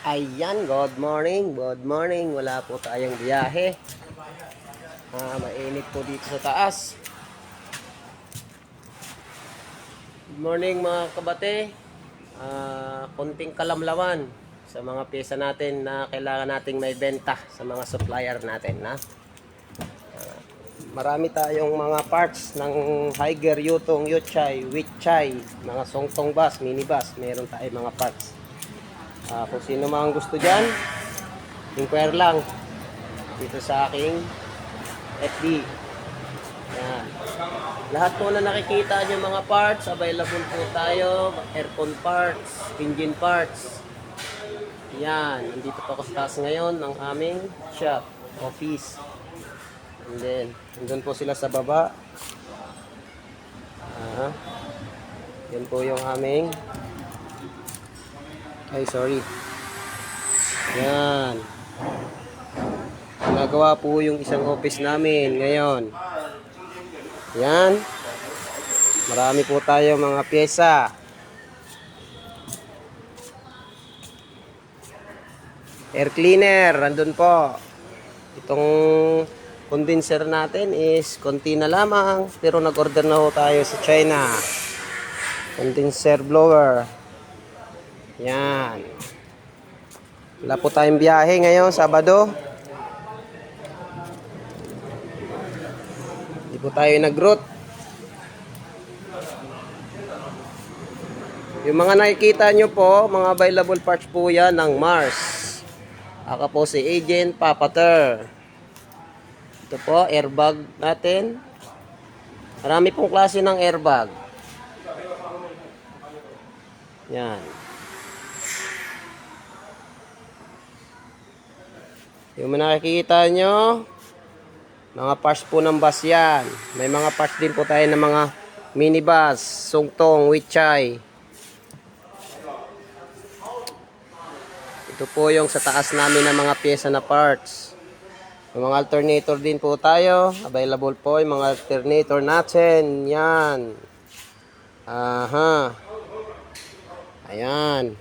Ayan, good morning, good morning. Wala po tayong biyahe. Mainit po dito sa taas. Good morning mga kabate. Konting kalamlaman sa mga pyesa natin na kailangan nating may benta sa mga supplier natin. Marami tayong mga parts ng Higer, Yutong, Yuchay, Witchay, mga Songtong bus, mini bus. Meron tayong mga parts. Kung sino mang gusto dyan, inquire lang dito sa aking FB. Yan. Lahat po na nakikita nyo mga parts, available po tayo. Aircon parts, engine parts. Yan. Nandito po ako sa taas ngayon ng aming shop, office. And then, nandun po sila sa baba. Yan po yung aming Yan. Nagawa po yung isang office namin ngayon. Yan. Marami po tayo mga pyesa. Air cleaner, nandun po. Itong condenser natin is konti na lamang, pero nag-order na ho tayo sa China. Condenser blower. Yan. Wala po tayong biyahe ngayon, Sabado. Hindi po tayo nag-route. Yung mga nakikita nyo po, mga available parts po yan ng Mars. Ako po si Agent Papater. Ito po, airbag natin. Marami pong klase ng airbag. Yan. Yung nakikita nyo, mga parts po ng bus yan. May mga parts din po tayo ng mga minibus, Songtong, Witchay. Ito po yung sa taas namin ng mga pyesa na parts. Yung mga alternator din po tayo. Available po yung mga alternator natin. Yan. Ayan.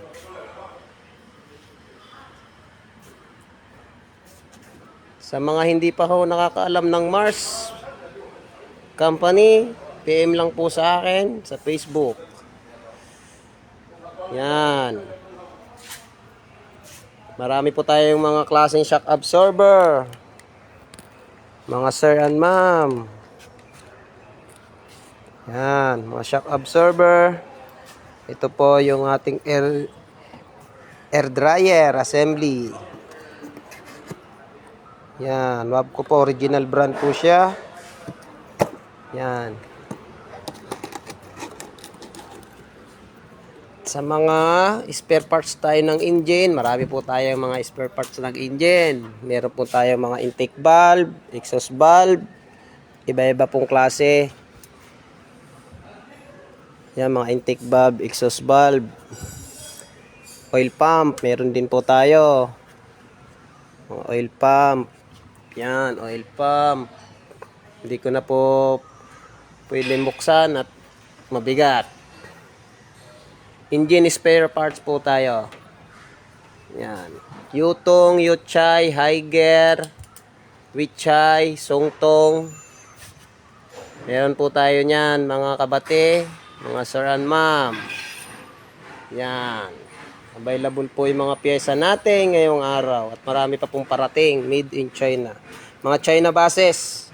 Sa mga hindi pa ho nakakaalam ng Mars Company, PM lang po sa akin sa Facebook. Yan. Marami po tayong mga klaseng shock absorber. Mga sir and ma'am. Yan, mga shock absorber. Ito po yung ating air dryer assembly. Yan, Wabco po, original brand po siya. Yan. Sa mga spare parts tayo ng engine, marami po tayong mga spare parts ng engine. Meron po tayong mga intake valve, exhaust valve, iba-iba pong klase. Yan, mga intake valve, exhaust valve. Oil pump, meron din po tayo. Mga oil pump. Yan, oil pump. Hindi ko na po pwede buksan at mabigat. Engine spare parts po tayo. Yan. Yutong, Yuchay, Higer, Witchay, Songtong. Meron po tayo niyan, mga kabate, mga sir and ma'am. Yan. Available po yung mga pyesa natin ngayong araw. At marami pa pong parating. Made in China. Mga China buses.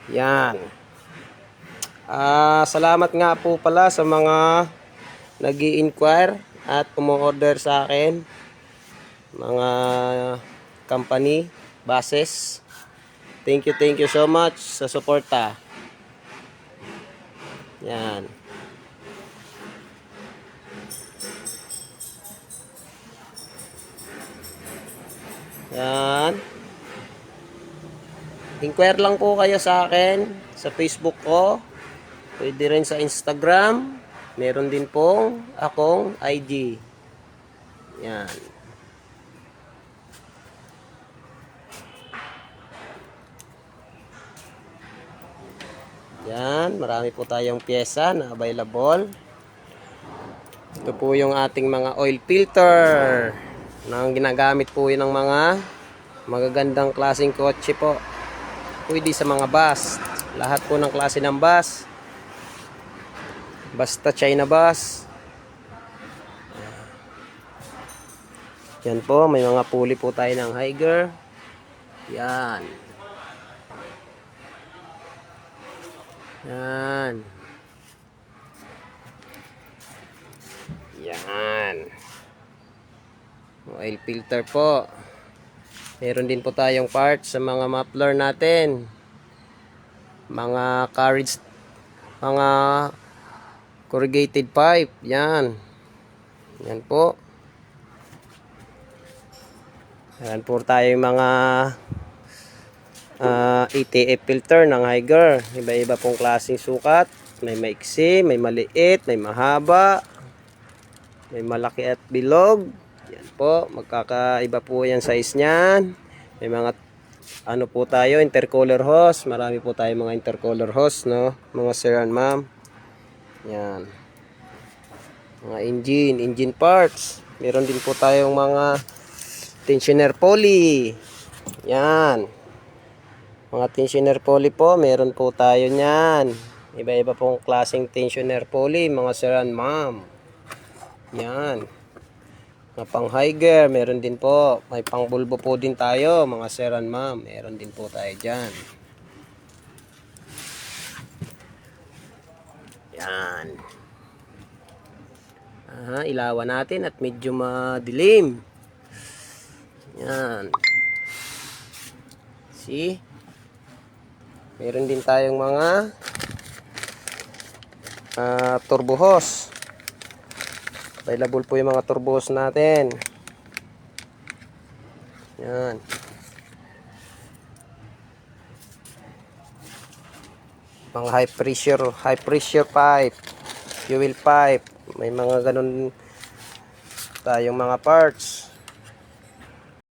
Yan. Salamat nga po pala sa mga nag-i-inquire at umu-order sa akin. Mga company, buses. Thank you so much sa suporta. Yan. Yan. Inquire lang po kayo sa akin sa Facebook ko. Pwede rin sa Instagram. Meron din pong akong IG. Yan. Yan. Marami po tayong pyesa na available. Ito po yung ating mga oil filter. Nang ginagamit po yun ng mga magagandang klaseng kotse po. Pwede sa mga bus. Lahat po ng klase ng bus. Basta China bus. Yan po, may mga pulley po tayo ng Higer. Yan. Yan. Yan. Oil filter po. Meron din po tayong parts sa mga muffler natin. Mga carriage, mga corrugated pipe. Yan. Yan po. Yan po tayong mga ATF filter ng Higer. Iba-iba pong klaseng sukat. May maiksi, may maliit, may mahaba, may malaki at bilog. Yan po, magkakaiba po yan size niyan. May mga ano po tayo, intercooler hose. Marami po tayo mga intercooler hose, no? Mga sir and ma'am. Yan. Mga engine parts. Meron din po tayong mga tensioner pulley. Yan. Mga tensioner pulley po, meron po tayo niyan. Iba-iba pong klaseng tensioner pulley, mga sir and ma'am. Yan. Mga pang Higer, meron din po. May pang bulbo po din tayo, mga sir and ma'am. Meron din po tayo dyan. Yan. Ilawan natin at medyo madilim. Yan. See? Meron din tayong mga turbo hose. Available po yung mga turbo hose natin. Yan. Mga high pressure pipe, fuel pipe. May mga ganun tayong mga parts.